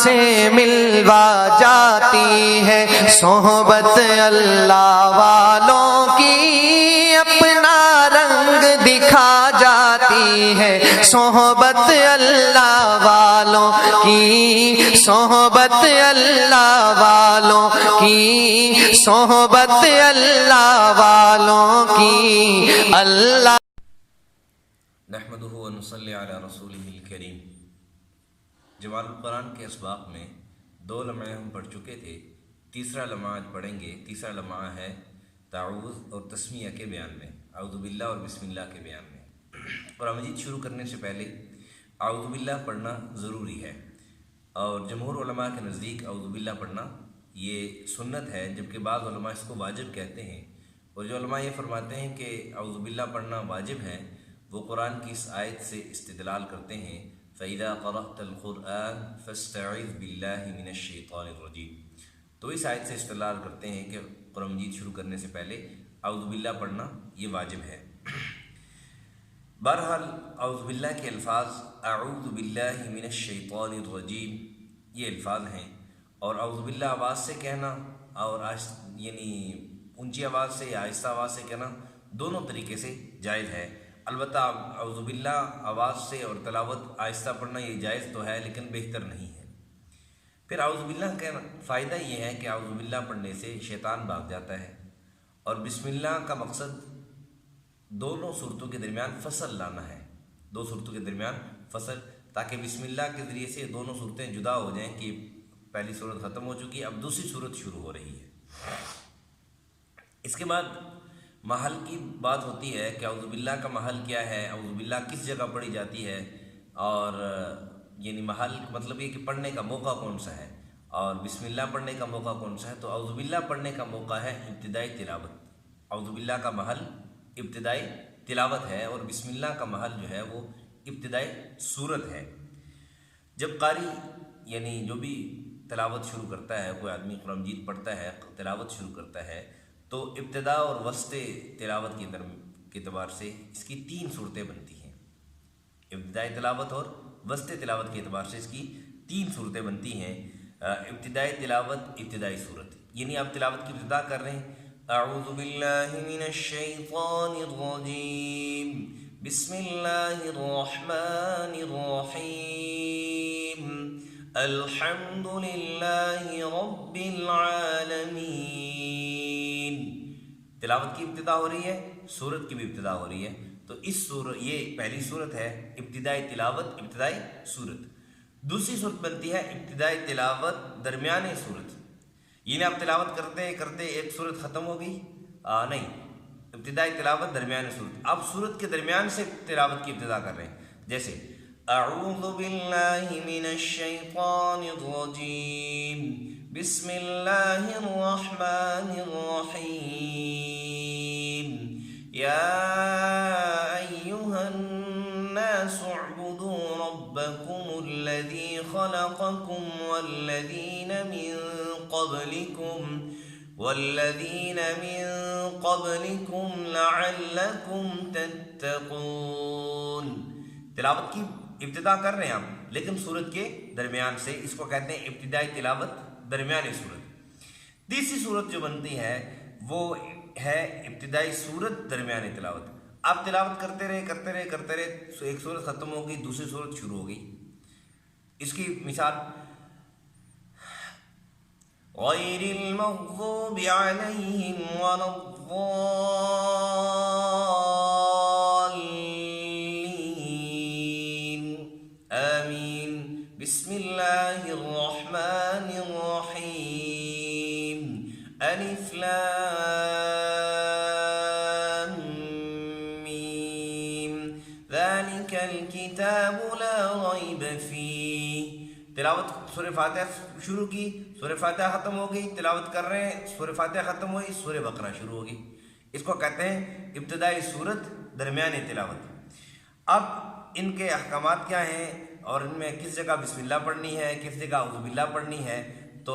سے ملوا جاتی ہے، صحبت اللہ والوں کی اپنا رنگ دکھا جاتی ہے، صحبت اللہ والوں کی، صحبت اللہ والوں کی، صحبت اللہ والوں کی، اللہ نحمدہ و نصلی علی رسولہ الکریم۔ جمال القرآن کے اسباق میں 2 لمحے ہم پڑھ چکے تھے، تیسرا لمحہ آج پڑھیں گے۔ تیسرا لمحہ ہے تعوذ اور تسمیہ کے بیان میں، اعوذ باللہ اور بسم اللہ کے بیان میں۔ قرآن مجید شروع کرنے سے پہلے اعوذ باللہ پڑھنا ضروری ہے، اور جمہور علماء کے نزدیک اعوذ باللہ پڑھنا یہ سنت ہے، جبکہ بعض علماء اس کو واجب کہتے ہیں۔ اور جو علماء یہ فرماتے ہیں کہ اعوذ باللہ پڑھنا واجب ہے، وہ قرآن کی اس آیت سے استدلال کرتے ہیں، فَإِذَا قَرَأْتَ الْقُرْآنَ فَاسْتَعِذْ بِاللَّهِ مِنَ الشَّيْطَانِ الرَّجِيمِ۔ تو اس آیت سے استدلال کرتے ہیں کہ قرآن مجید شروع کرنے سے پہلے اعوذ باللہ پڑھنا یہ واجب ہے۔ بہرحال اعوذ باللہ کے الفاظ اعوذ باللہ من الشیطان الرجیم یہ الفاظ ہیں، اور اعوذ باللہ آواز سے کہنا اور یعنی اونچی آواز سے یا آہستہ آواز سے کہنا دونوں طریقے سے جائز ہے۔ البتہ اعوذ باللہ آواز سے اور تلاوت آہستہ پڑھنا یہ جائز تو ہے، لیکن بہتر نہیں ہے۔ پھر اعوذ باللہ کا فائدہ یہ ہے کہ اعوذ باللہ پڑھنے سے شیطان بھاگ جاتا ہے، اور بسم اللہ کا مقصد دونوں صورتوں کے درمیان فصل لانا ہے، 2 صورتوں کے درمیان فصل، تاکہ بسم اللہ کے ذریعے سے دونوں صورتیں جدا ہو جائیں کہ پہلی صورت ختم ہو چکی، اب دوسری صورت شروع ہو رہی ہے۔ اس کے بعد محل کی بات ہوتی ہے کہ اعوذ باللہ کا محل کیا ہے، اعوذ باللہ کس جگہ پڑھی جاتی ہے، اور یعنی محل مطلب یہ کہ پڑھنے کا موقع کون سا ہے، اور بسم اللہ پڑھنے کا موقع کون سا ہے۔ تو اعوذ باللہ پڑھنے کا موقع ہے ابتدائی تلاوت، اعوذ باللہ کا محل ابتدائی تلاوت ہے، اور بسم اللہ کا محل جو ہے وہ ابتدائی سورت ہے۔ جب قاری یعنی جو بھی تلاوت شروع کرتا ہے، کوئی آدمی قرآن مجید پڑھتا ہے، تلاوت شروع کرتا ہے، تو ابتدا اور وسط تلاوت کے اعتبار سے اس کی 3 صورتیں بنتی ہیں۔ ابتدائی تلاوت اور وسط تلاوت کے اعتبار سے اس کی 3 صورتیں بنتی ہیں۔ ابتدائی تلاوت ابتدائی صورت، یعنی آپ تلاوت کی ابتدا کر رہے ہیں، اعوذ باللہ من الشیطان الرجیم بسم اللہ الرحمن الرحیم الحمد للہ رب العالمین۔ تلاوت کی ابتدا ہو رہی ہے، سورت کی بھی ابتدا ہو رہی ہے، تو یہ پہلی صورت ہے ابتدائی تلاوت ابتدائی صورت۔ دوسری صورت بنتی ہے ابتدائی تلاوت درمیانی صورت، یعنی آپ تلاوت کرتے کرتے ایک صورت ختم ہو گئی، نہیں، ابتدائی تلاوت درمیانی صورت، آپ صورت کے درمیان سے تلاوت کی ابتدا کر رہے ہیں، جیسے اعوذ باللہ من الشیطان الرجیم بسم اللہ الرحمن الرحیم یا ایہا الناس اعبدوا ربکم الذی خلقکم والذین من قبلکم لعلکم تتقون۔ تلاوت کی ابتدا کر رہے ہیں آپ، لیکن سورت کے درمیان سے، اس کو کہتے ہیں ابتدائی تلاوت درمیانی صورت۔ تیسری صورت جو بنتی ہے وہ ہے ابتدائی صورت درمیانی تلاوت۔ آپ تلاوت کرتے رہے، ایک صورت ختم ہو گئی، دوسری صورت شروع ہو گئی۔ اس کی مثال غیر المغضوب علیہم ولا آمین بسم اللہ الرحمن الرحیم الف لام میم ذالک الکتاب لا ریب فیہ۔ تلاوت سورہ فاتحہ شروع کی، سورہ فاتحہ ختم ہو گئی، تلاوت کر رہے ہیں، سورہ فاتحہ ختم ہوئی، سورہ بقرہ شروع ہو گئی۔ اس کو کہتے ہیں ابتدائی صورت درمیانی تلاوت۔ اب ان کے احکامات کیا ہیں اور ان میں کس جگہ بسم اللہ پڑھنی ہے، کس جگہ اعوذ باللہ پڑھنی ہے، تو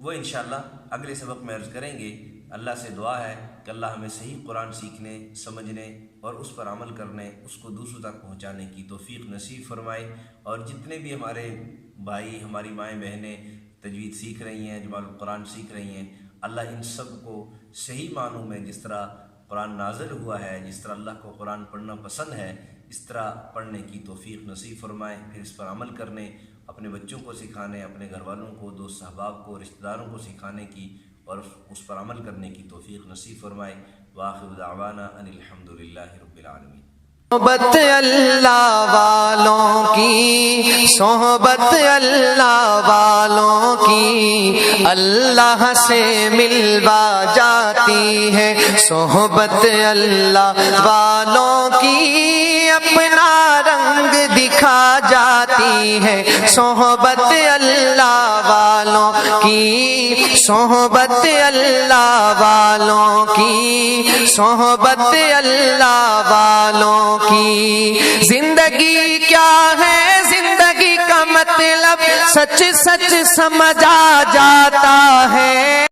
وہ انشاءاللہ اگلے سبق میں عرض کریں گے۔ اللہ سے دعا ہے کہ اللہ ہمیں صحیح قرآن سیکھنے، سمجھنے اور اس پر عمل کرنے، اس کو دوسروں تک پہنچانے کی توفیق نصیب فرمائے، اور جتنے بھی ہمارے بھائی ہماری مائیں بہنیں تجوید سیکھ رہی ہیں، جمال القرآن سیکھ رہی ہیں، اللہ ان سب کو صحیح معنوں میں جس طرح قرآن نازل ہوا ہے، جس طرح اللہ کو قرآن پڑھنا پسند ہے، اس طرح پڑھنے کی توفیق نصیب فرمائے، پھر اس پر عمل کرنے، اپنے بچوں کو سکھانے، اپنے گھر والوں کو، دوست احباب کو، رشتہ داروں کو سکھانے کی اور اس پر عمل کرنے کی توفیق نصیب فرمائے۔ وآخر دعوانا ان الحمدللہ رب العالمین۔ صحبت اللہ والوں کی، صحبت اللہ والوں کی اللہ سے ملوا جاتی ہے، صحبت اللہ والوں کی اپنا رنگ دکھا جاتی ہے، صحبت اللہ والوں کی، صحبت اللہ والوں کی، صحبت اللہ والوں کی۔ زندگی کیا ہے، زندگی کا مطلب سچ سچ سمجھا جاتا